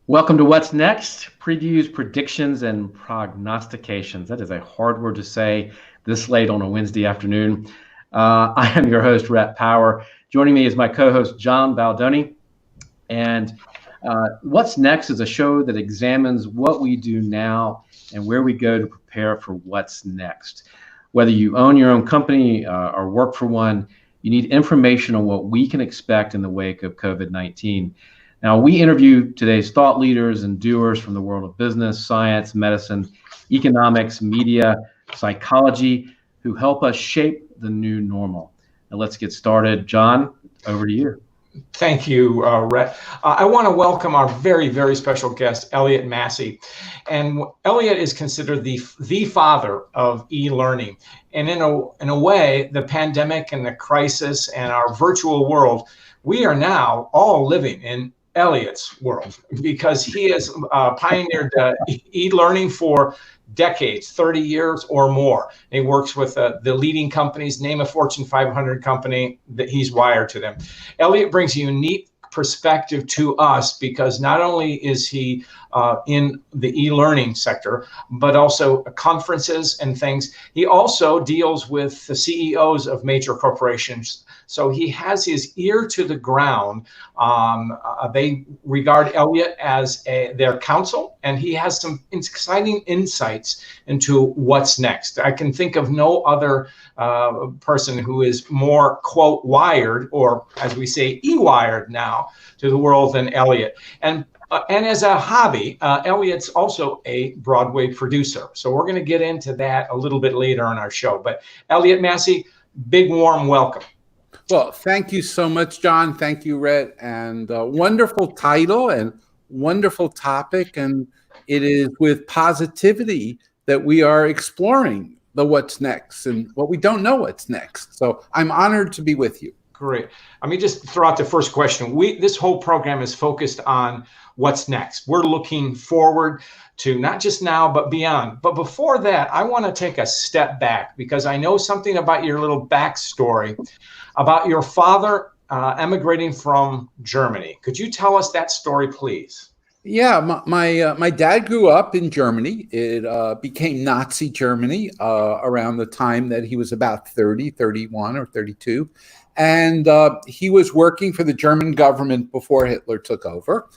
Welcome to What's Next, previews, predictions, and prognostications. That is a hard word to say this late on a Wednesday afternoon. I am your host, Rhett Power. Joining me is my co-host, John Bladoni. And What's Next is a show that examines what we do now and where we go to prepare for what's next. Whether you own your own company or work for one, you need information on what we can expect in the wake of COVID-19. Now, we interview today's thought leaders and doers from the world of business, science, medicine, economics, media, psychology, who help us shape the new normal. Now, let's get started. John, over to you. Thank you, Rhett. I want to welcome our very, very special guest, Elliott Masie. And Elliott is considered the father of e-learning. And in a way, the pandemic and the crisis and our virtual world, we are now all living in Elliott's world, because he has pioneered e-learning for decades, 30 years or more. He works with the leading companies. Name a Fortune 500 company that he's wired to them. Elliott brings a unique perspective to us, because not only is he in the e-learning sector, but also conferences and things. He also deals with the CEOs of major corporations. So he has his ear to the ground. They regard Elliott as their counsel, and he has some exciting insights into what's next. I can think of no other person who is more, quote, wired, or as we say, e-wired now to the world than Elliott. And as a hobby, Elliott's also a Broadway producer. So we're going to get into that a little bit later on our show. But Elliott Masie, big warm welcome. Well, thank you so much, John. Thank you, Rhett. And wonderful title and wonderful topic. And it is with positivity that we are exploring the what's next and what we don't know what's next. So I'm honored to be with you. Great. Let me just throw out the first question. This whole program is focused on what's next. We're looking forward to not just now, but beyond. But before that, I want to take a step back, because I know something about your little backstory, about your father emigrating from Germany. Could you tell us that story, please? Yeah, my dad grew up in Germany. It became Nazi Germany around the time that he was about 30, 31 or 32. And he was working for the German government before Hitler took over.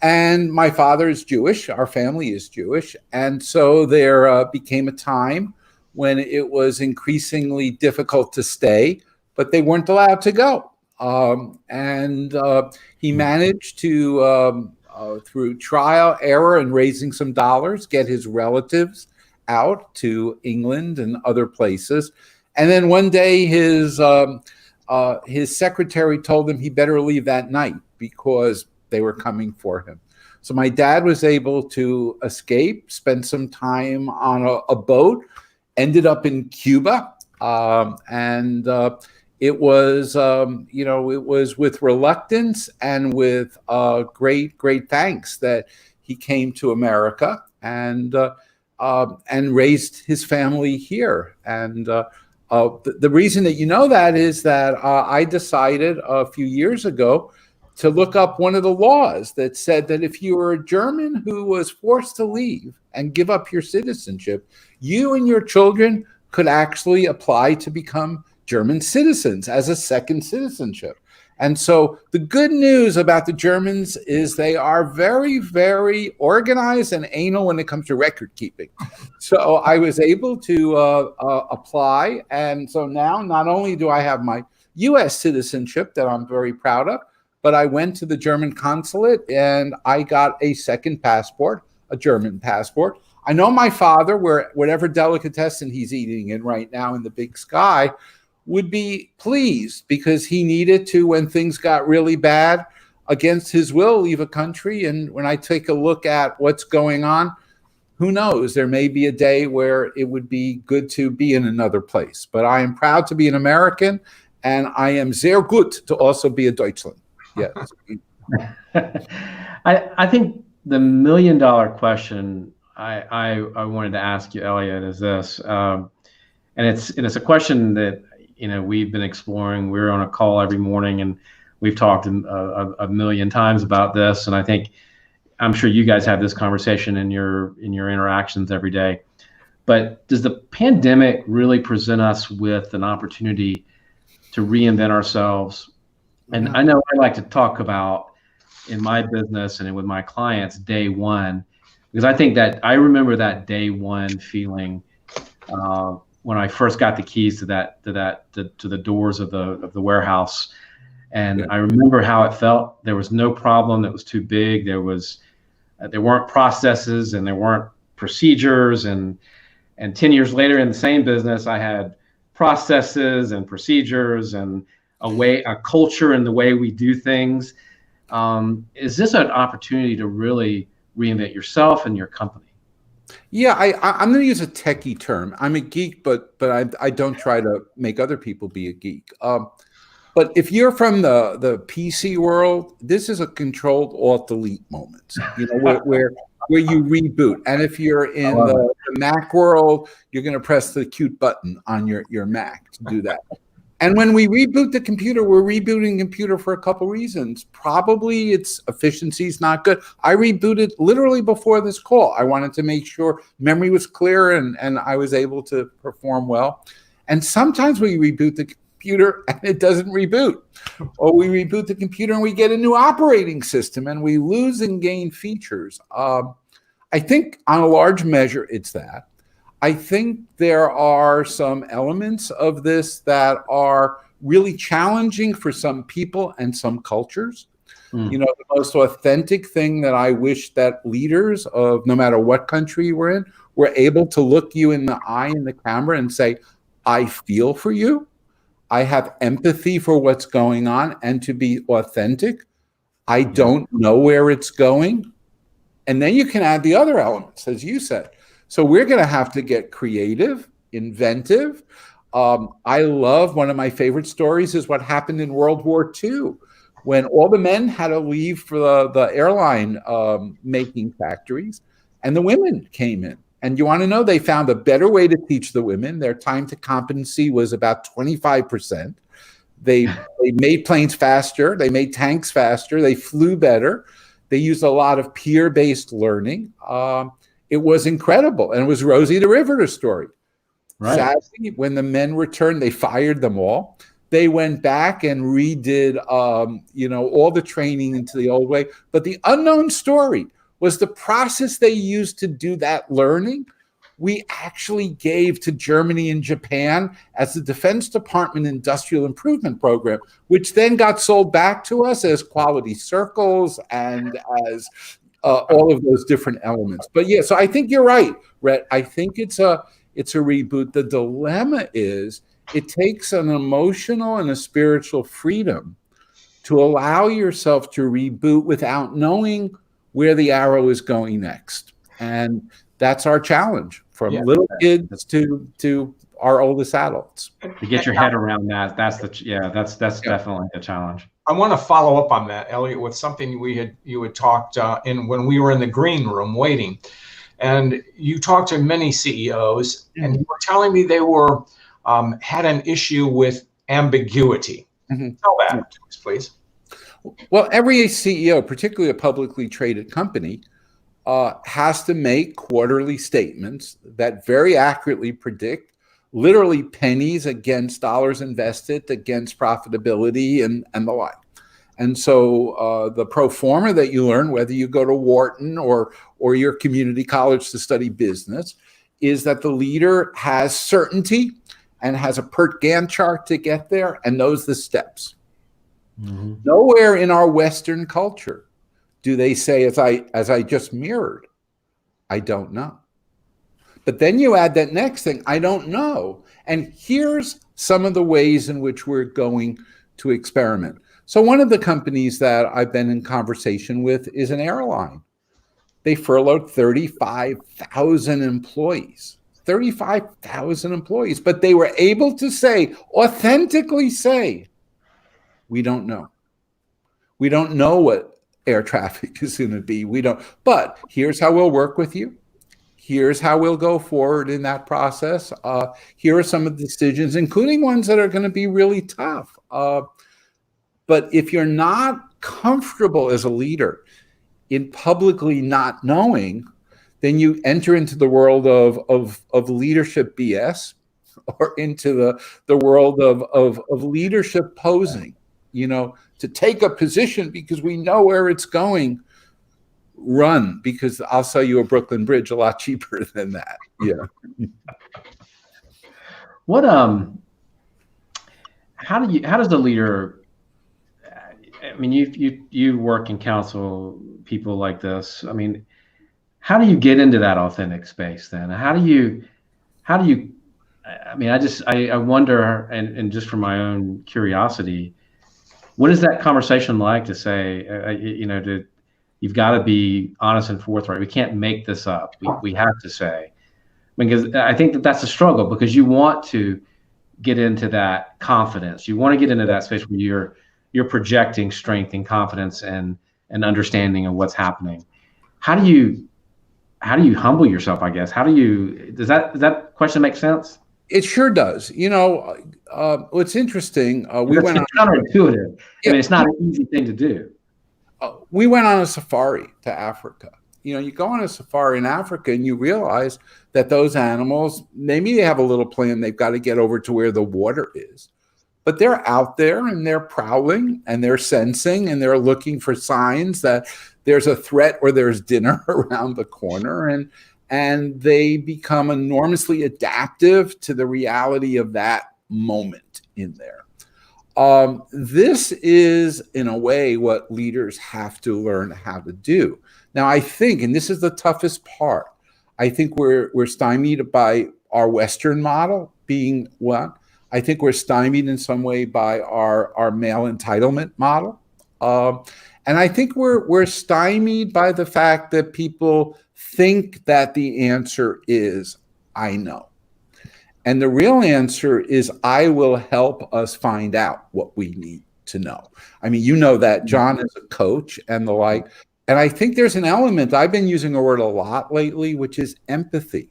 And my father is Jewish. Our family is Jewish. And so there became a time when it was increasingly difficult to stay, but they weren't allowed to go. And he managed to, through trial, error, and raising some dollars, get his relatives out to England and other places. And then one day his secretary told him he better leave that night because they were coming for him. So my dad was able to escape, spend some time on a boat, ended up in Cuba. And it was, it was with reluctance and with great thanks that he came to America and raised his family here. And the reason that you know that is that I decided a few years ago to look up one of the laws that said that if you were a German who was forced to leave and give up your citizenship, you and your children could actually apply to become German citizens as a second citizenship. And so the good news about the Germans is they are very, very organized and anal when it comes to record keeping. So I was able to apply. And so now not only do I have my US citizenship that I'm very proud of, but I went to the German consulate and I got a second passport, a German passport. I know my father, whatever delicatessen he's eating in right now in the big sky, would be pleased, because he needed to, when things got really bad, against his will, leave a country. And when I take a look at what's going on, who knows, there may be a day where it would be good to be in another place. But I am proud to be an American, and I am sehr gut to also be a Deutschland. Yes. I think the $1 million question I wanted to ask you, Elliott, is this, and it's a question that we've been exploring. We're on a call every morning, and we've talked a million times about this. And I think I'm sure you guys have this conversation in your interactions every day. But does the pandemic really present us with an opportunity to reinvent ourselves? And I know I like to talk about in my business and with my clients day one, because I think that I remember that day one feeling when I first got the keys to the doors of the warehouse. And I remember how it felt. There was no problem that was too big. There weren't processes and there weren't procedures. And 10 years later in the same business, I had processes and procedures and a culture and the way we do things. Is this an opportunity to really reinvent yourself and your company? Yeah, I'm going to use a techie term. I'm a geek, but I don't try to make other people be a geek. But if you're from the PC world, this is a controlled alt-delete moment, where you reboot. And if you're in the Mac world, you're going to press the cute button on your Mac to do that. And when we reboot the computer, we're rebooting the computer for a couple reasons. Probably its efficiency is not good. I rebooted literally before this call. I wanted to make sure memory was clear and I was able to perform well. And sometimes we reboot the computer and it doesn't reboot. Or we reboot the computer and we get a new operating system and we lose and gain features. I think on a large measure, it's that. I think there are some elements of this that are really challenging for some people and some cultures. The most authentic thing that I wish that leaders of no matter what country we're in were able to look you in the eye in the camera and say, I feel for you. I have empathy for what's going on, and to be authentic. I don't know where it's going. And then you can add the other elements, as you said. So we're going to have to get creative, inventive. I love, one of my favorite stories is what happened in World War II, when all the men had to leave for the airline making factories, and the women came in. And you want to know, they found a better way to teach the women. Their time to competency was about 25%. They made planes faster. They made tanks faster. They flew better. They used a lot of peer-based learning. It was incredible. And it was Rosie the Riveter story. Right. Sadly, when the men returned, they fired them all. They went back and redid, all the training into the old way. But the unknown story was the process they used to do that learning. We actually gave to Germany and Japan as the Defense Department Industrial Improvement Program, which then got sold back to us as quality circles and as all of those different elements. But yeah, so I think you're right, Rhett. I think it's a reboot. The dilemma is it takes an emotional and a spiritual freedom to allow yourself to reboot without knowing where the arrow is going next. And that's our challenge, from little kids to our oldest adults. To get your head around that, that's definitely a challenge. I want to follow up on that, Elliott, with something you had talked in when we were in the green room waiting, and you talked to many CEOs, and you were telling me they were had an issue with ambiguity. Tell that to us, please. Well, every CEO, particularly a publicly traded company, has to make quarterly statements that very accurately predict literally pennies against dollars invested, against profitability and the like. And so the pro forma that you learn, whether you go to Wharton or your community college to study business, is that the leader has certainty and has a PERT Gantt chart to get there and knows the steps. Nowhere in our Western culture do they say, as I just mirrored, I don't know. But then you add that next thing, I don't know. And here's some of the ways in which we're going to experiment. So one of the companies that I've been in conversation with is an airline. They furloughed 35,000 employees. 35,000 employees. But they were able to say, authentically say, we don't know. We don't know what air traffic is going to be. We don't. But here's how we'll work with you. Here's how we'll go forward in that process. Here are some of the decisions, including ones that are going to be really tough. But if you're not comfortable as a leader in publicly not knowing, then you enter into the world of leadership BS, or into the world of leadership posing, to take a position because we know where it's going. Run, because I'll sell you a Brooklyn Bridge a lot cheaper than that. Yeah. What how does the leader, I mean, you work and counsel people like this. I mean, how do you get into that authentic space then? How do you I mean, I wonder, and just from my own curiosity, what is that conversation like to say, you've got to be honest and forthright. We can't make this up. We have to say, because I think that's a struggle, because you want to get into that confidence. You want to get into that space where you're projecting strength and confidence and understanding of what's happening. How do you humble yourself, I guess? Does that question make sense? It sure does. What's interesting, it's counterintuitive. Yeah. I mean, it's not an easy thing to do. We went on a safari to Africa. You go on a safari in Africa and you realize that those animals, maybe they have a little plan. They've got to get over to where the water is, but they're out there and they're prowling and they're sensing and they're looking for signs that there's a threat or there's dinner around the corner. And they become enormously adaptive to the reality of that moment in there. This is, in a way, what leaders have to learn how to do. Now, I think, and this is the toughest part, I think we're stymied by our Western model being one. I think we're stymied in some way by our male entitlement model. And I think we're stymied by the fact that people think that the answer is, I know. And the real answer is, I will help us find out what we need to know. I mean, that John is a coach and the like. And I think there's an element, I've been using a word a lot lately, which is empathy.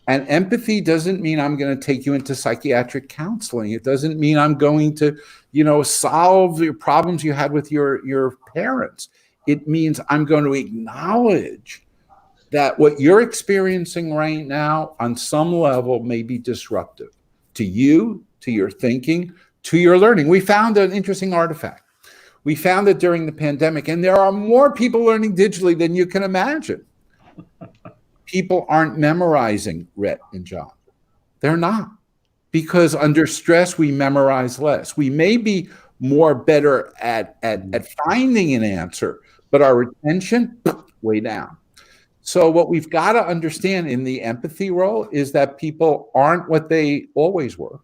And empathy doesn't mean I'm going to take you into psychiatric counseling. It doesn't mean I'm going to, solve your problems you had with your parents. It means I'm going to acknowledge that what you're experiencing right now on some level may be disruptive to you, to your thinking, to your learning. We found an interesting artifact. We found that during the pandemic, and there are more people learning digitally than you can imagine. People aren't memorizing, Rhett and John. They're not. Because under stress, we memorize less. We may be better at finding an answer, but our retention, way down. So what we've got to understand in the empathy role is that people aren't what they always were.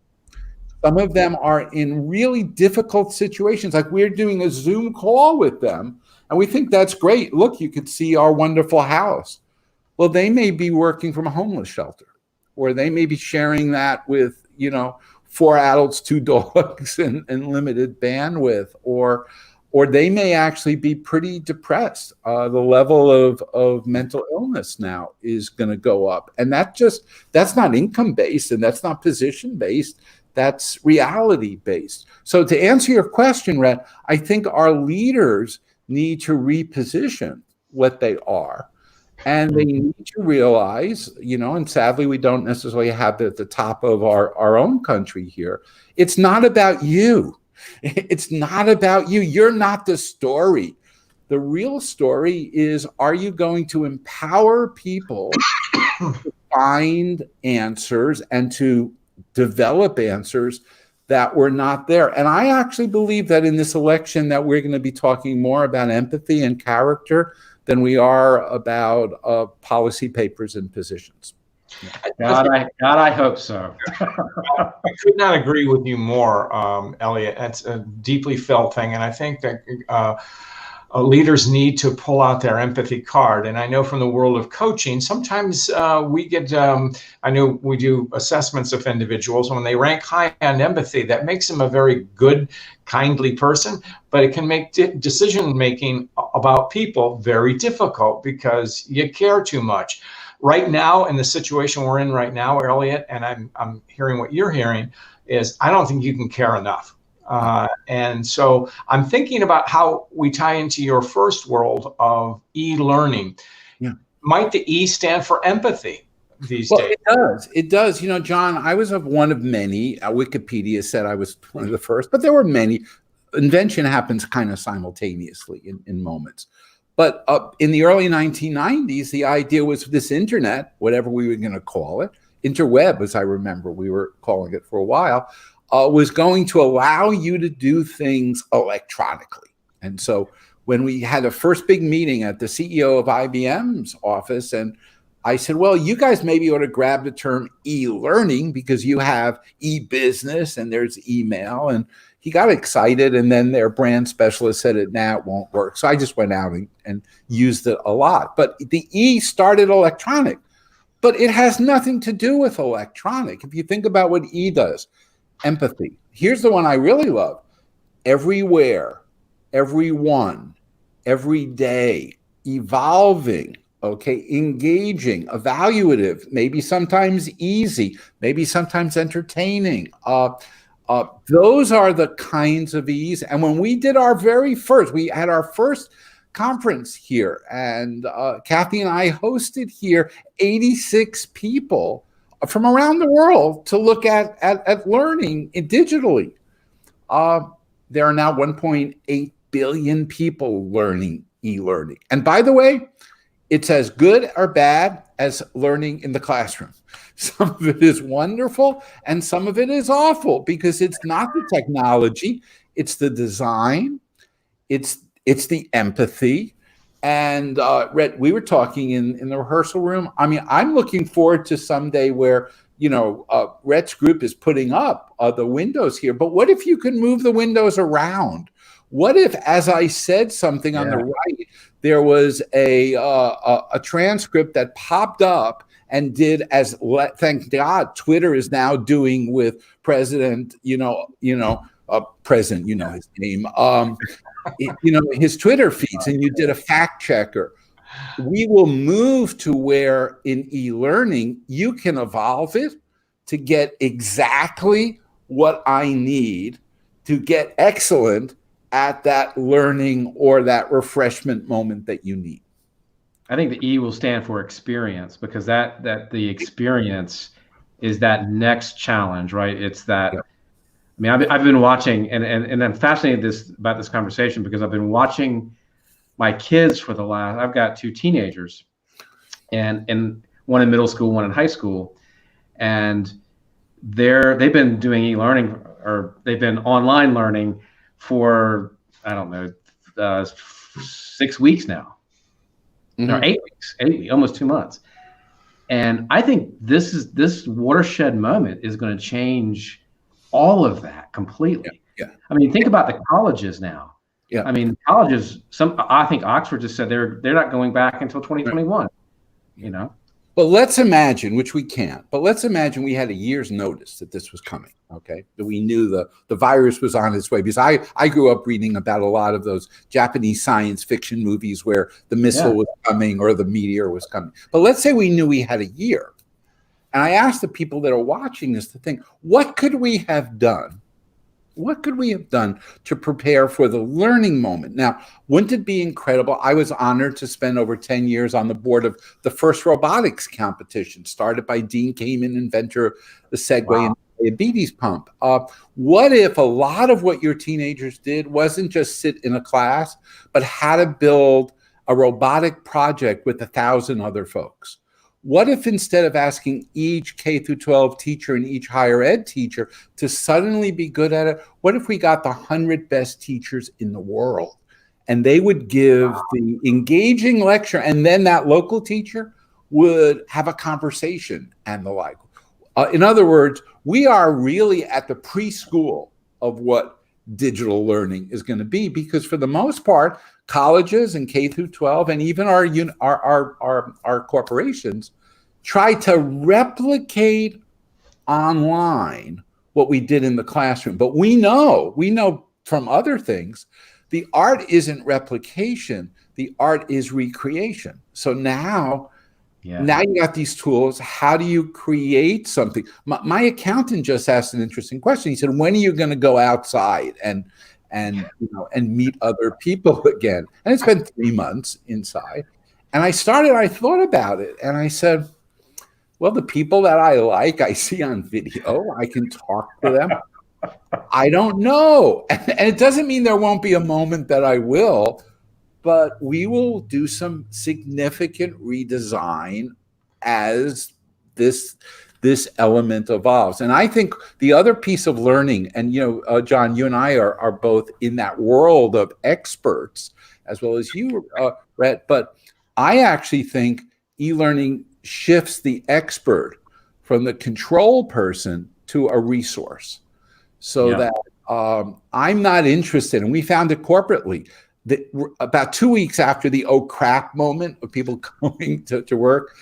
Some of them are in really difficult situations, like we're doing a Zoom call with them, and we think that's great. Look, you could see our wonderful house. Well, they may be working from a homeless shelter, or they may be sharing that with, 4 adults, 2 dogs, and limited bandwidth, or they may actually be pretty depressed. The level of mental illness now is going to go up. And that's not income-based, and that's not position-based. That's reality-based. So to answer your question, Rhett, I think our leaders need to reposition what they are. And they need to realize, and sadly, we don't necessarily have it at the top of our own country here. It's not about you. It's not about you. You're not the story. The real story is, are you going to empower people to find answers and to develop answers that were not there? And I actually believe that in this election that we're going to be talking more about empathy and character than we are about policy papers and positions. God, I hope so. I could not agree with you more, Elliott. That's a deeply felt thing, and I think that leaders need to pull out their empathy card. And I know from the world of coaching, sometimes we get, I know we do assessments of individuals, when they rank high on empathy, that makes them a very good, kindly person, but it can make decision-making about people very difficult because you care too much. Right now, in the situation we're in right now, Elliott, and I'm hearing what you're hearing, is I don't think you can care enough. And so I'm thinking about how we tie into your first world of e-learning. Yeah. Might the E stand for empathy these days? It does. It does. You know, John, I was of one of many. Wikipedia said I was one of the first, but there were many. Invention happens kind of simultaneously in moments. But in the early 1990s, the idea was this internet, whatever we were going to call it, interweb, as I remember we were calling it for a while, was going to allow you to do things electronically. And so when we had a first big meeting at the CEO of IBM's office, and I said, well, you guys maybe ought to grab the term e-learning because you have e-business and there's email. And he got excited, and then their brand specialist said it won't work. So I just went out and used it a lot. But the E started electronic, but it has nothing to do with electronic. If you think about what E does, empathy. Here's the one I really love. Everywhere, everyone, every day, evolving, okay, engaging, evaluative, maybe sometimes easy, maybe sometimes entertaining. Those are the kinds of E's. And when we did we had our first conference here, and Kathy and I hosted here 86 people from around the world to look at learning digitally. There are now 1.8 billion people learning e-learning. And by the way, it's as good or bad as learning in the classroom. Some of it is wonderful and some of it is awful because it's not the technology, it's the design, it's the empathy. And Rhett, we were talking in the rehearsal room. I mean, I'm looking forward to someday where, Rhett's group is putting up the windows here, but what if you can move the windows around? What if, as I said something on the right, there was a transcript that popped up and did thank God, Twitter is now doing with President, President, his name, his Twitter feeds, and you did a fact checker. We will move to where in e-learning, you can evolve it to get exactly what I need to get excellent at that learning or that refreshment moment that you need. I think the E will stand for experience, because that the experience is that next challenge, right? It's that. Yeah. I mean, I've been watching, and I'm fascinated about this conversation because I've been watching my kids for I've got two teenagers, and one in middle school, one in high school, and they've been doing e-learning, or they've been online learning for, I don't know, 6 weeks now. Mm-hmm. Or 8 weeks, almost 2 months. And I think this watershed moment is going to change all of that completely. Yeah. I mean, think about the colleges now. Yeah. I mean, colleges, I think Oxford just said they're not going back until 2021, right. But let's imagine, which we can't, but let's imagine we had a year's notice that this was coming, okay? That we knew the virus was on its way. Because I grew up reading about a lot of those Japanese science fiction movies where the missile was coming or the meteor was coming. But let's say we knew we had a year. And I asked the people that are watching this to think, what could we have done? What could we have done to prepare for the learning moment? Now, wouldn't it be incredible? I was honored to spend over 10 years on the board of the first robotics competition, started by Dean Kamen, inventor of the Segway and diabetes pump. What if a lot of what your teenagers did wasn't just sit in a class, but how to build a robotic project with 1,000 other folks? What if instead of asking each K through 12 teacher and each higher ed teacher to suddenly be good at it, what if we got the 100 best teachers in the world and they would give the engaging lecture, and then that local teacher would have a conversation and the like? In other words, we are really at the preschool of what digital learning is going to be, because for the most part, colleges and K through 12 and even our corporations try to replicate online what we did in the classroom. But we know from other things, the art isn't replication, the art is recreation. So now Yeah. Now you got these tools. How do you create something? My accountant just asked an interesting question. He said, "When are you going to go outside and meet other people again?" And it's been 3 months inside. And I thought about it, and I said, well, the people that I like, I see on video, I can talk to them. I don't know. And it doesn't mean there won't be a moment that I will, but we will do some significant redesign as this element evolves. And I think the other piece of learning, and John, you and I are both in that world of experts, as well as you, Rhett, but I actually think e-learning shifts the expert from the control person to a resource, so that I'm not interested. And we found it corporately that about 2 weeks after the oh crap moment of people going to work,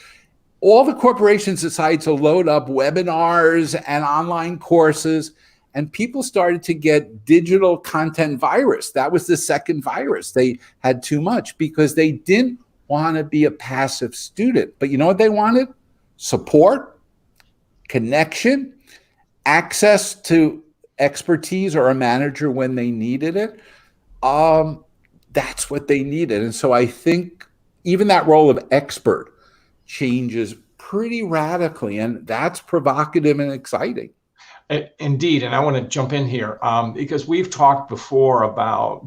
all the corporations decided to load up webinars and online courses, and people started to get digital content virus. That was the second virus. They had too much because they didn't want to be a passive student. But you know what they wanted? Support, connection, access to expertise or a manager when they needed it. That's what they needed. And so I think even that role of expert changes pretty radically, and that's provocative and exciting. Indeed, and I want to jump in here because we've talked before about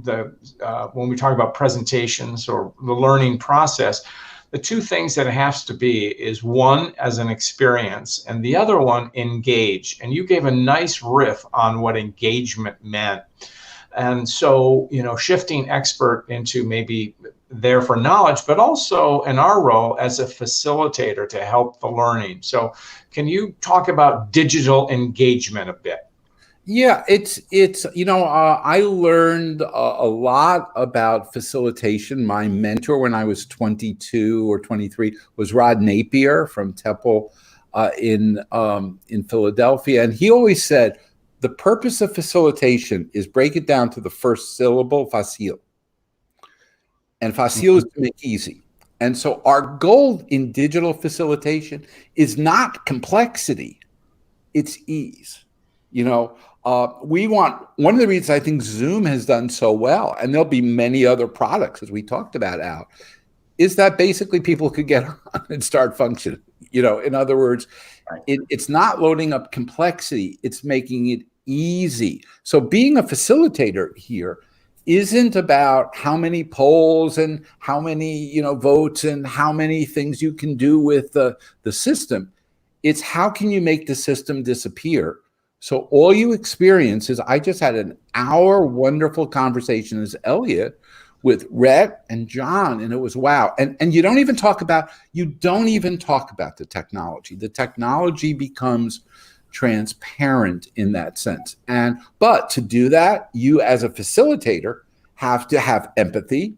when we talk about presentations or the learning process, the two things that it has to be is one, as an experience, and the other one, engage. And you gave a nice riff on what engagement meant. And so, shifting expert into maybe there for knowledge, but also in our role as a facilitator to help the learning. So can you talk about digital engagement a bit? Yeah, it's I learned a lot about facilitation. My mentor when I was 22 or 23 was Rod Napier from Temple in Philadelphia. And he always said, the purpose of facilitation is break it down to the first syllable, facile. And facile is to make easy. And so our goal in digital facilitation is not complexity, it's ease. We want, one of the reasons I think Zoom has done so well, and there'll be many other products as we talked about out, is that basically people could get on and start functioning. In other words, it's not loading up complexity, it's making it easy. So being a facilitator here isn't about how many polls and how many votes and how many things you can do with the system. It's how can you make the system disappear. So all you experience is, I just had an hour wonderful conversation as Elliott with Rhett and John, and it was wow. And you don't even talk about the technology. The technology becomes transparent in that sense. But to do that, you as a facilitator have to have empathy,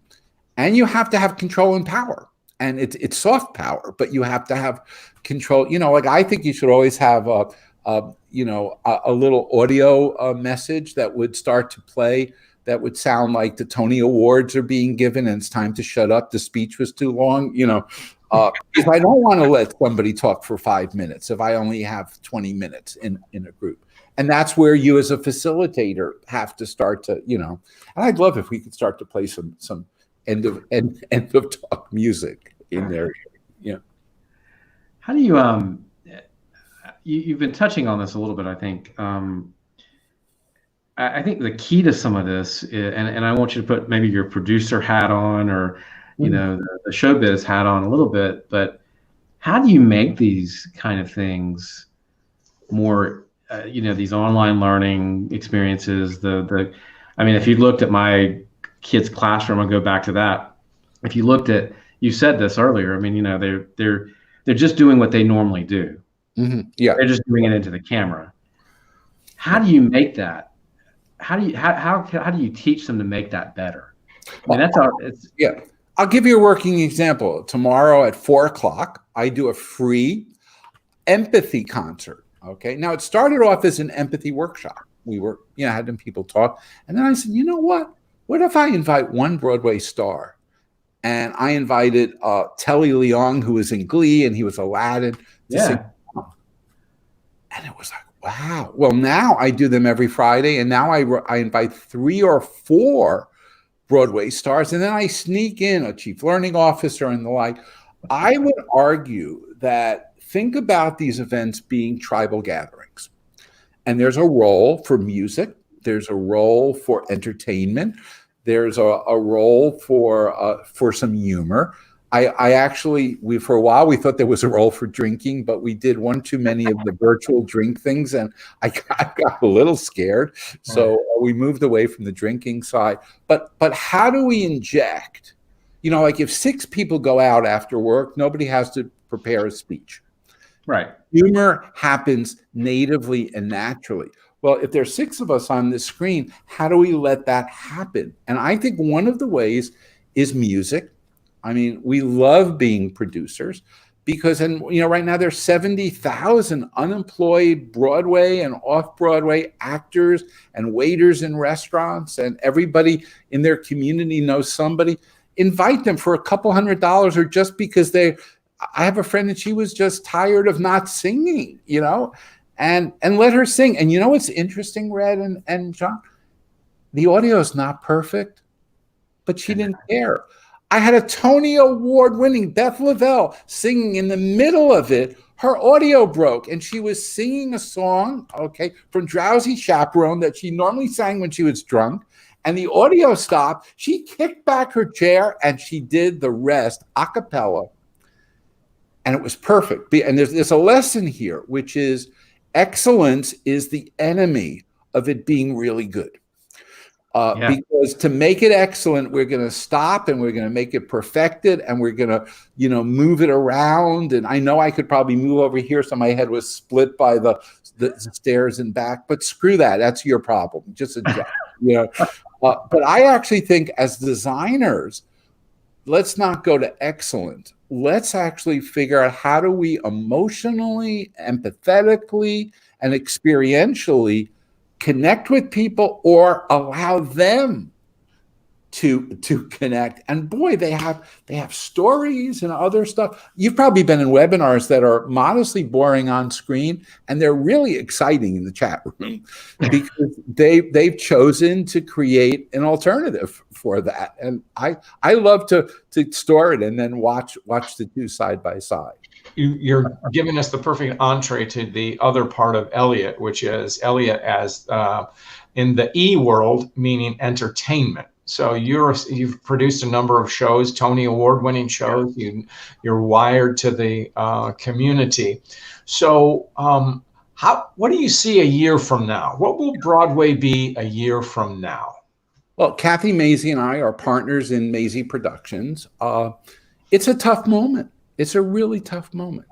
and you have to have control and power. And it's soft power, but you have to have control. I think you should always have a little audio message that would start to play that would sound like the Tony Awards are being given and it's time to shut up. The speech was too long, because I don't want to let somebody talk for 5 minutes if I only have 20 minutes in a group. And that's where you as a facilitator have to start to, and I'd love if we could start to play some end of talk music in there. Yeah. How do you, you've been touching on this a little bit, I think. I think the key to some of this, and I want you to put maybe your producer hat on, or the showbiz hat on a little bit, but how do you make these kind of things more, these online learning experiences? If you looked at my kids' classroom, I'll go back to that. If you looked at, you said this earlier, they're just doing what they normally do. Mm-hmm. Yeah, they're just doing it into the camera. How do you make that? How do you teach them to make that better? That's how it's. Yeah, I'll give you a working example. Tomorrow at 4:00, I do a free empathy concert. Okay, now it started off as an empathy workshop. We were, having people talk, and then I said, you know what? What if I invite one Broadway star and I invited Telly Leong, who was in Glee, and he was Aladdin, to sing. And it was like, wow. Well, now I do them every Friday, and now I invite 3 or 4 Broadway stars, and then I sneak in a chief learning officer and the like. I would argue that think about these events being tribal gatherings, and there's a role for music, there's a role for entertainment, there's a role for some humor. I actually, for a while, we thought there was a role for drinking, but we did one too many of the virtual drink things, and I got a little scared. So we moved away from the drinking side. But how do we inject? Like if 6 people go out after work, nobody has to prepare a speech. Right. Humor happens natively and naturally. Well, if there's 6 of us on this screen, how do we let that happen? And I think one of the ways is music. I mean, we love being producers because, right now there's 70,000 unemployed Broadway and off-Broadway actors and waiters in restaurants, and everybody in their community knows somebody. Invite them for a couple $100, or just because I have a friend and she was just tired of not singing, and let her sing. And what's interesting, Rhett and John? The audio is not perfect, but she didn't care. I had a Tony Award-winning Beth Lavelle singing in the middle of it. Her audio broke, and she was singing a song, from Drowsy Chaperone that she normally sang when she was drunk, and the audio stopped. She kicked back her chair, and she did the rest a cappella, and it was perfect. And there's a lesson here, which is excellence is the enemy of it being really good. Because to make it excellent, we're going to stop and we're going to make it perfected, and we're going to, move it around. And I know I could probably move over here so my head was split by the stairs and back, but screw that. That's your problem. Just adjust, But I actually think as designers, let's not go to excellent. Let's actually figure out how do we emotionally, empathetically, and experientially connect with people, or allow them to connect. And boy, they have stories and other stuff. You've probably been in webinars that are modestly boring on screen, and they're really exciting in the chat room because they've chosen to create an alternative for that. And I love to store it and then watch the two side by side. You're giving us the perfect entree to the other part of Elliott, which is Elliott as in the E world, meaning entertainment. So you've produced a number of shows, Tony Award-winning shows. You're wired to the community. So what do you see a year from now? What will Broadway be a year from now? Well, Kathy Masie and I are partners in Masie Productions. It's a tough moment. It's a really tough moment.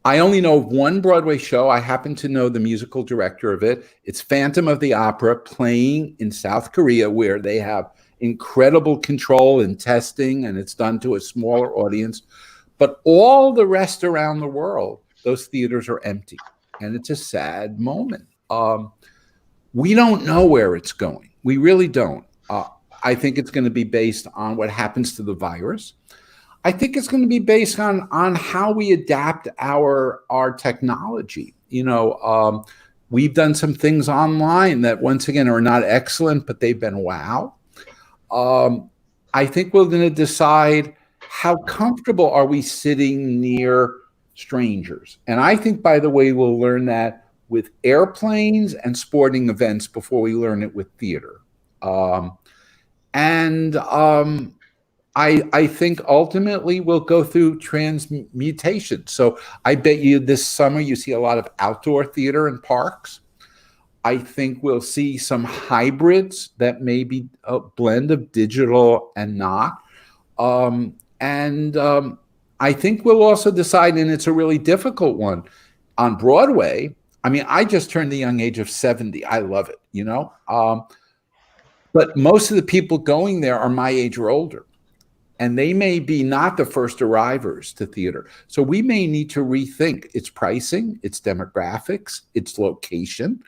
I only know of one Broadway show. I happen to know the musical director of it. It's Phantom of the Opera, playing in South Korea, where they have incredible control and testing, and it's done to a smaller audience. But all the rest around the world, those theaters are empty, and it's a sad moment. We don't know where it's going. We really don't. I think it's going to be based on what happens to the virus. I think it's going to be based on how we adapt our technology. We've done some things online that, once again, are not excellent, but they've been wow. I think we're going to decide how comfortable are we sitting near strangers. And I think, by the way, we'll learn that with airplanes and sporting events before we learn it with theater. I think ultimately we'll go through transmutation. So I bet you this summer you see a lot of outdoor theater in parks. I think we'll see some hybrids that may be a blend of digital and not. I think we'll also decide, and it's a really difficult one, on Broadway. I mean, I just turned the young age of 70. I love it, but most of the people going there are my age or older. And they may be not the first arrivers to theater. So we may need to rethink its pricing, its demographics, its location.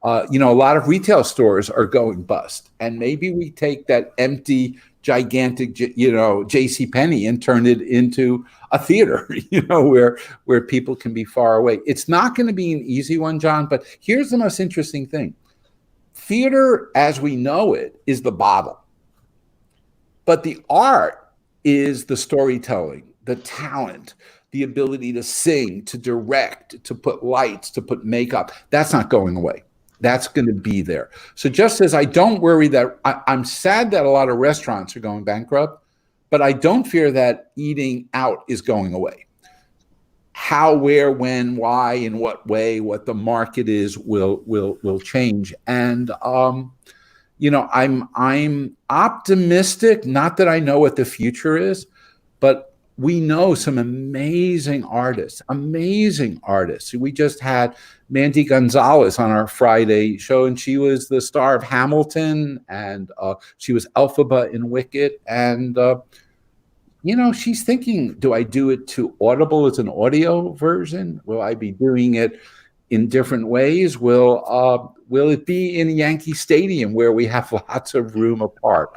A lot of retail stores are going bust. And maybe we take that empty gigantic, JCPenney and turn it into a theater, where people can be far away. It's not going to be an easy one, John, but here's the most interesting thing. Theater, as we know it, is the bottle. But the art is the storytelling, the talent, the ability to sing, to direct, to put lights, to put makeup. That's not going away. That's going to be there. So just as I don't worry that I'm sad that a lot of restaurants are going bankrupt, but I don't fear that eating out is going away. How, where, when, why, in what way, what the market is will change. And I'm optimistic. Not that I know what the future is, but we know some amazing artists. We just had Mandy Gonzalez on our Friday show, and she was the star of Hamilton, and she was Elphaba in Wicked. And, she's thinking, do I do it to Audible as an audio version? Will I be doing it in different ways? Will it be in Yankee Stadium where we have lots of room apart?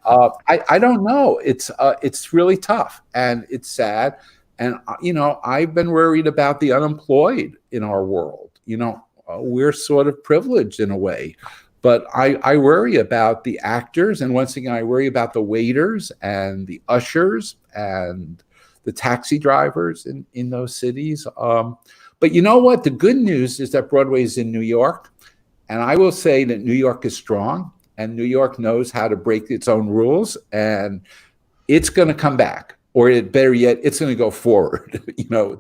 I don't know. It's really tough and it's sad. And, I've been worried about the unemployed in our world. We're sort of privileged in a way, but I worry about the actors. And once again, I worry about the waiters and the ushers and the taxi drivers in those cities. But you know what? The good news is that Broadway is in New York. And I will say that New York is strong. And New York knows how to break its own rules, and it's going to come back, or better yet, it's going to go forward,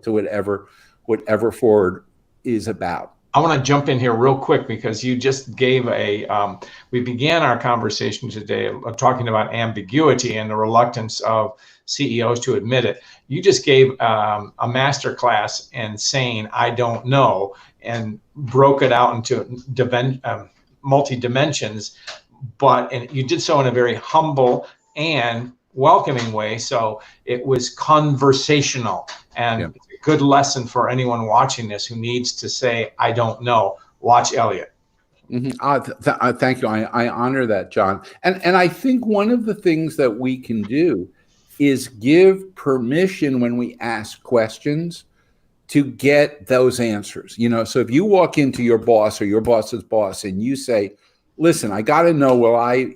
to whatever forward is about. I want to jump in here real quick because you just gave we began our conversation today talking about ambiguity and the reluctance of CEOs to admit it. You just gave a masterclass in saying, I don't know, and broke it out into multi-dimensions. And you did so in a very humble and welcoming way. So it was conversational, and it's a good lesson for anyone watching this who needs to say, I don't know. Watch Elliott. Mm-hmm. Thank you. I honor that, John. And I think one of the things that we can do is give permission when we ask questions to get those answers. So if you walk into your boss or your boss's boss and you say, listen, I got to know, will I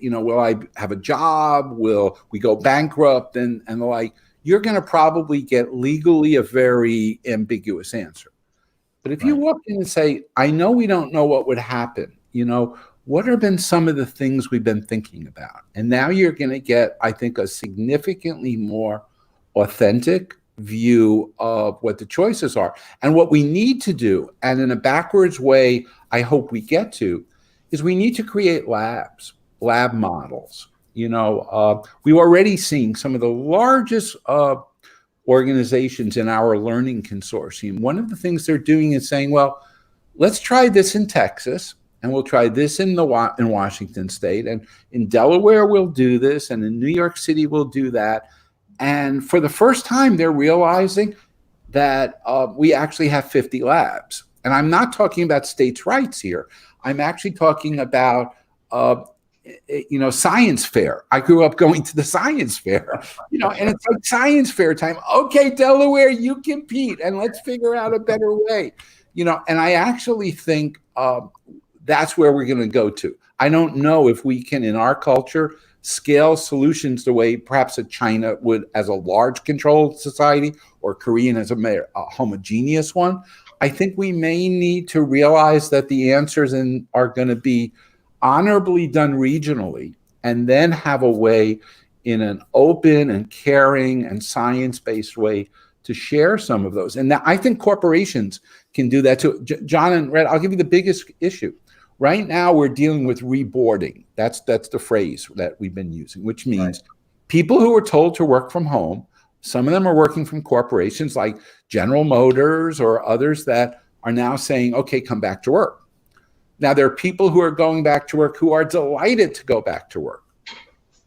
have a job? Will we go bankrupt? And the like, you're going to probably get legally a very ambiguous answer. But if you walk in and say, I know we don't know what would happen, what have been some of the things we've been thinking about? And now you're going to get, I think, a significantly more authentic view of what the choices are. And what we need to do, and in a backwards way, I hope we get to, is we need to create lab models. We're already seeing some of the largest organizations in our learning consortium. One of the things they're doing is saying, well, let's try this in Texas, and we'll try this in Washington State, and in Delaware we'll do this, and in New York City we'll do that. And for the first time, they're realizing that we actually have 50 labs. And I'm not talking about states' rights here. I'm actually talking about, science fair. I grew up going to the science fair, and it's like science fair time. Okay, Delaware, you compete, and let's figure out a better way, and I actually think that's where we're going to go to. I don't know if we can, in our culture, scale solutions the way perhaps a China would as a large controlled society, or Korean as a homogeneous one. I think we may need to realize that the answers are going to be honorably done regionally, and then have a way in an open and caring and science-based way to share some of those. And I think corporations can do that too. John and Rhett, I'll give you the biggest issue. Right now, we're dealing with reboarding. That's the phrase that we've been using, which means people who are told to work from home, some of them are working from corporations like General Motors or others that are now saying, okay, come back to work. Now, there are people who are going back to work who are delighted to go back to work.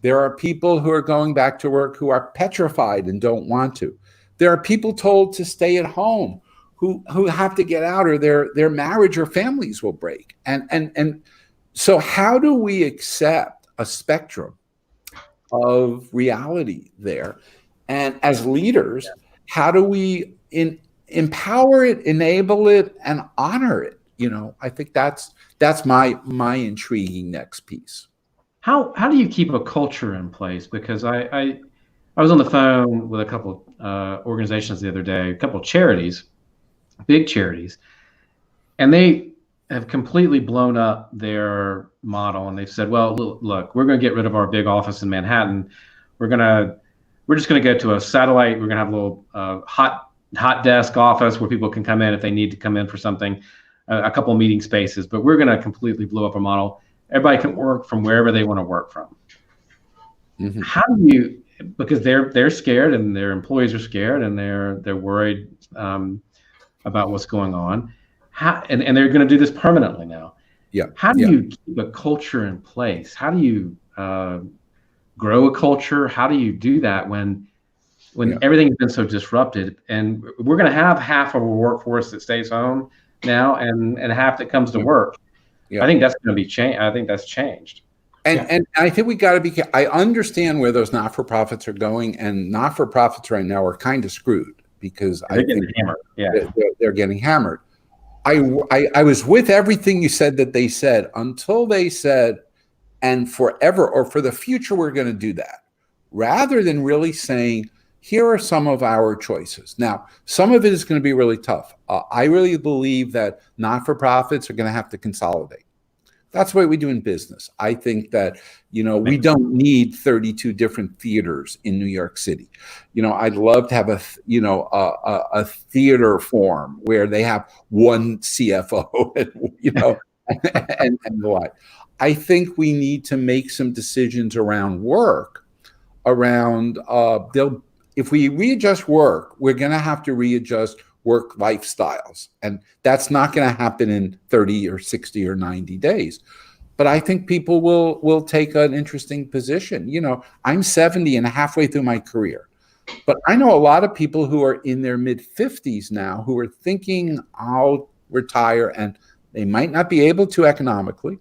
There are people who are going back to work who are petrified and don't want to. There are people told to stay at home who have to get out, or their marriage or families will break. And so how do we accept a spectrum of reality there. And as leaders, how do we empower it, enable it, and honor it? I think that's my intriguing next piece. How do you keep a culture in place? Because I was on the phone with a couple organizations the other day, a couple of charities, big charities, and they have completely blown up their model. And they've said, well, look, we're going to get rid of our big office in Manhattan. We're just going to go to a satellite. We're going to have a little hot desk office where people can come in if they need to come in for something, a couple of meeting spaces. But we're going to completely blow up our model. Everybody can work from wherever they want to work from. Mm-hmm. How do you? Because they're scared, and their employees are scared, and they're worried about what's going on. And they're going to do this permanently now. Yeah. How do you keep a culture in place? How do you grow a culture? How do you do that when everything's been so disrupted? And we're going to have half of our workforce that stays home now, and half that comes to work. Yeah. I think that's going to be changed. I think that's changed. And I think we got to be. I understand where those not-for-profits are going, and not-for-profits right now are kind of screwed because they're getting hammered. Yeah, they're getting hammered. I was with everything you said that they said until they said, and forever or for the future, we're going to do that, rather than really saying, here are some of our choices. Now, some of it is going to be really tough. I really believe that not-for-profits are going to have to consolidate. That's what we do in business. I think that, we don't need 32 different theaters in New York City. I'd love to have a theater form where they have one CFO, and the like. I think we need to make some decisions around work, if we readjust work, we're going to have to readjust work lifestyles. And that's not going to happen in 30 or 60 or 90 days. But I think people will take an interesting position. I'm 70 and halfway through my career. But I know a lot of people who are in their mid-50s now who are thinking, I'll retire, and they might not be able to economically.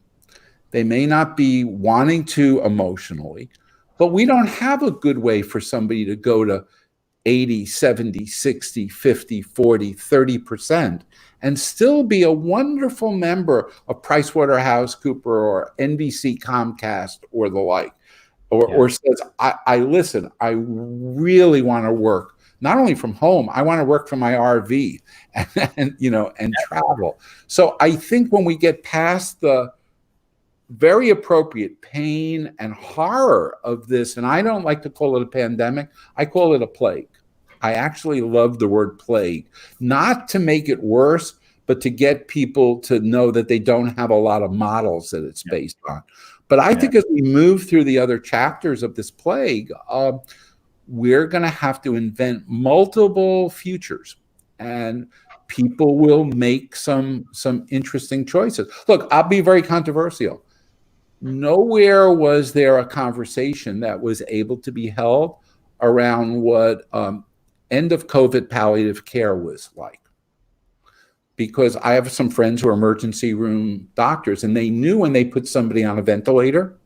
They may not be wanting to emotionally. But we don't have a good way for somebody to go to 80, 70, 60, 50, 40, 30% and still be a wonderful member of PricewaterhouseCoopers or NBC Comcast or the like, or says, I listen, I really want to work not only from home, I want to work from my RV and travel. So I think when we get past the very appropriate pain and horror of this, and I don't like to call it a pandemic, I call it a plague. I actually love the word plague, not to make it worse, but to get people to know that they don't have a lot of models that it's based on. But I think as we move through the other chapters of this plague, we're going to have to invent multiple futures, and people will make some interesting choices. Look, I'll be very controversial. Nowhere was there a conversation that was able to be held around what end of COVID palliative care was like. Because I have some friends who are emergency room doctors, and they knew when they put somebody on a ventilator,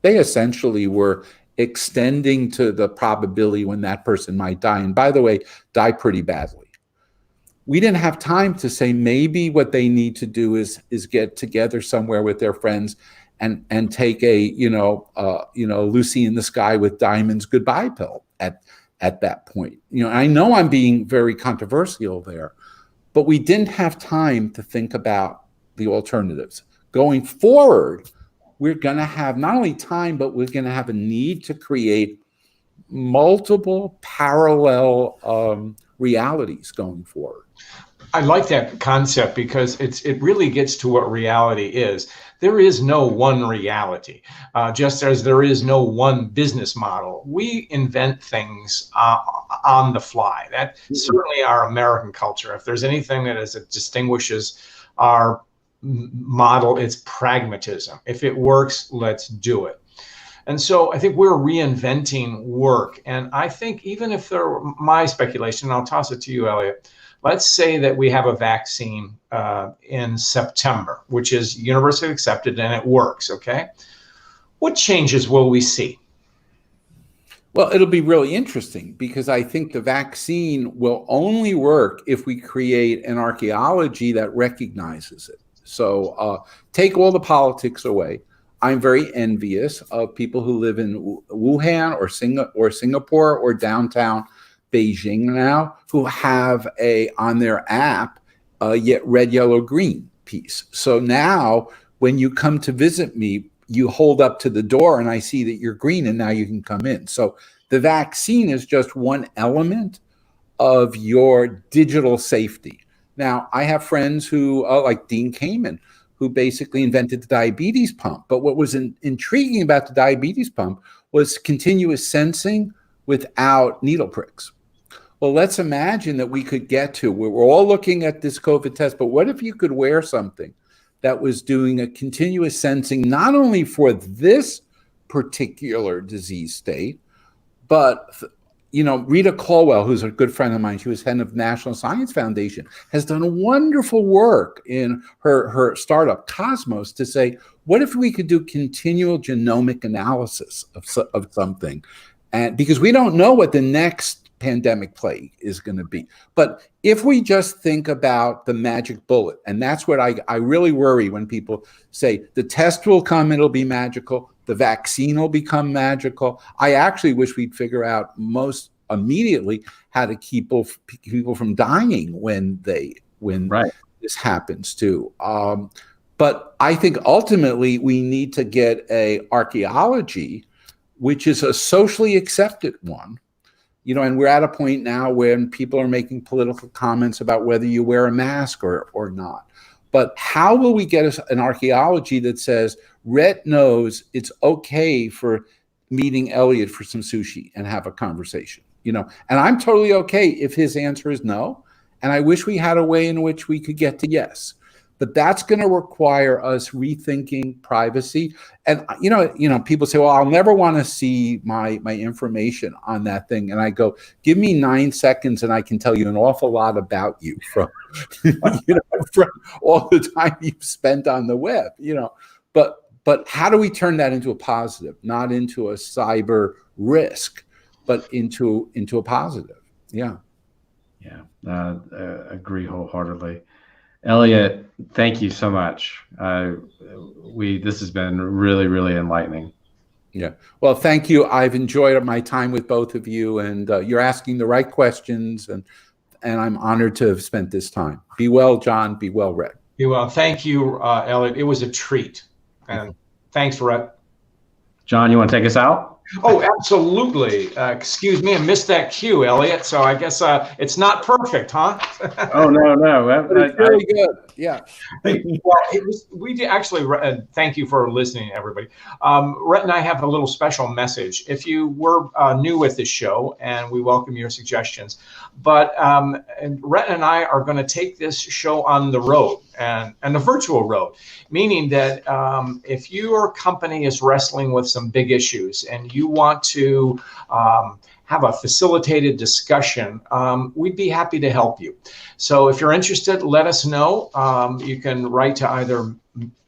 they essentially were extending to the probability when that person might die. And by the way, die pretty badly. We didn't have time to say maybe what they need to do is get together somewhere with their friends and take a Lucy in the Sky with Diamonds goodbye pill at that point. I know I'm being very controversial there, but we didn't have time to think about the alternatives. Going forward, we're going to have not only time, but we're going to have a need to create multiple parallel realities going forward. I like that concept because it really gets to what reality is. There is no one reality, just as there is no one business model. We invent things on the fly. That's certainly our American culture. If there's anything that distinguishes our model, it's pragmatism. If it works, let's do it. And so I think we're reinventing work. And I think even if my speculation, and I'll toss it to you, Elliott, let's say that we have a vaccine in September, which is universally accepted and it works, okay? What changes will we see? Well, it'll be really interesting because I think the vaccine will only work if we create an archaeology that recognizes it. So take all the politics away. I'm very envious of people who live in Wuhan or Singapore or downtown Beijing now who have on their app yet red, yellow, green piece. So now when you come to visit me, you hold up to the door and I see that you're green and now you can come in. So the vaccine is just one element of your digital safety. Now, I have friends who, like Dean Kamen, who basically invented the diabetes pump. But what was intriguing about the diabetes pump was continuous sensing without needle pricks. Well, let's imagine that we could get to where we're all looking at this COVID test, but what if you could wear something that was doing a continuous sensing, not only for this particular disease state, but, Rita Colwell, who's a good friend of mine, she was head of National Science Foundation, has done wonderful work in her startup Cosmos to say, what if we could do continual genomic analysis of something? And because we don't know what the next pandemic plague is going to be. But if we just think about the magic bullet, and that's what I really worry when people say the test will come, it'll be magical, the vaccine will become magical. I actually wish we'd figure out most immediately how to keep people from dying when right. This happens too. But I think ultimately we need to get a archaeology, which is a socially accepted one. And we're at a point now when people are making political comments about whether you wear a mask or not. But how will we get an archaeology that says, Rhett knows it's okay for meeting Elliott for some sushi and have a conversation, and I'm totally okay if his answer is no. And I wish we had a way in which we could get to yes. But that's going to require us rethinking privacy. And, people say, well, I'll never want to see my information on that thing. And I go, give me 9 seconds and I can tell you an awful lot about you from, from all the time you've spent on the web, But how do we turn that into a positive, not into a cyber risk, but into a positive? Yeah. Yeah. Agree wholeheartedly. Elliott, thank you so much. This has been really, really enlightening. Yeah. Well, thank you. I've enjoyed my time with both of you, and you're asking the right questions, and I'm honored to have spent this time. Be well, John. Be well, Rhett. Be well. Thank you, Elliott. It was a treat. And thanks, Rhett. John, you want to take us out? Oh, absolutely. Excuse me, I missed that cue, Elliott. So I guess it's not perfect, huh? Oh, no. It's really good. Yeah. Well, we did actually, thank you for listening, everybody. Rhett and I have a little special message. If you were new with this show, and we welcome your suggestions, but Rhett and I are going to take this show on the road and the virtual road, meaning that if your company is wrestling with some big issues and you want to have a facilitated discussion, we'd be happy to help you. So if you're interested, let us know. You can write to either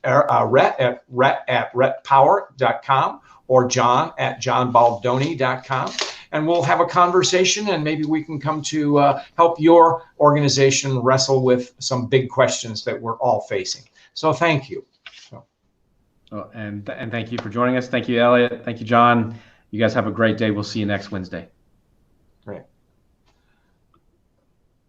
Rhett at rhettpower.com or John at johnbaldoni.com. And we'll have a conversation, and maybe we can come to help your organization wrestle with some big questions that we're all facing. So thank you. And thank you for joining us. Thank you, Elliott. Thank you, John. You guys have a great day. We'll see you next Wednesday. Great.